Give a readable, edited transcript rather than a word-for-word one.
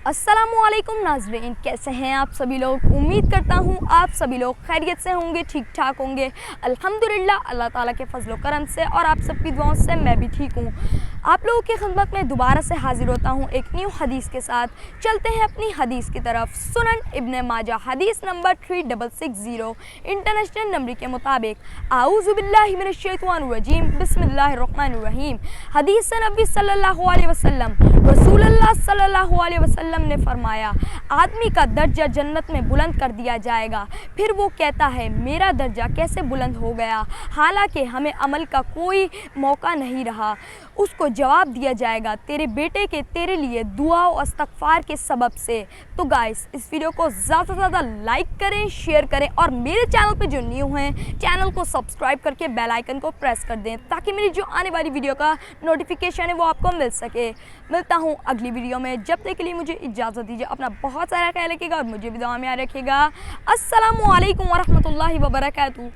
अस्सलामुअलैकुम नाज़रीन, कैसे हैं आप सभी लोग। उम्मीद करता हूँ आप सभी लोग खैरियत से होंगे, ठीक ठाक होंगे। अल्हम्दुलिल्लाह अल्लाह ताला के फजल व करम से और आप सबकी दुआओं से मैं भी ठीक हूँ। आप लोगों की खिदमत में दोबारा से हाजिर होता हूँ एक न्यू हदीस के साथ। चलते हैं अपनी हदीस की तरफ। सुनन इब्ने माजा हदीस नंबर 3660 इंटरनेशनल नंबर के मुताबिक आऊज़ु बिल्लाहि मिनश शैतानिर रजीम बिस्मिल्लाहिर रहमानिर रहीम। हदीस नबी सल्लल्लाहु अलैहि वसल्लम रसूलुल्लाह सल्लल्लाहु अलैहि वसल्लम ने फरमाया, आदमी का दर्जा जन्नत में बुलंद कर दिया जाएगा। फिर वो कहता है, मेरा दर्जा कैसे बुलंद हो गया, हालांकि हमें अमल का कोई मौका नहीं रहा। उसको जवाब दिया जाएगा, तेरे बेटे के तेरे लिए दुआ और इस्तग़फ़ार के सबब से। तो गाइस, इस वीडियो को ज़्यादा से ज़्यादा लाइक करें, शेयर करें और मेरे चैनल पे जो न्यू हैं चैनल को सब्सक्राइब करके बेल आइकन को प्रेस कर दें ताकि मेरी जो आने वाली वीडियो का नोटिफिकेशन है वो आपको मिल सके। मिलता हूँ अगली वीडियो में, जब तक के लिए मुझे इजाज़त दीजिए। अपना बहुत सारा ख्याल रखिएगा और मुझे भी दुआ में याद रखिएगा। अस्सलामु अलैकुम वरहमतुल्लाहि वबरकातुहू।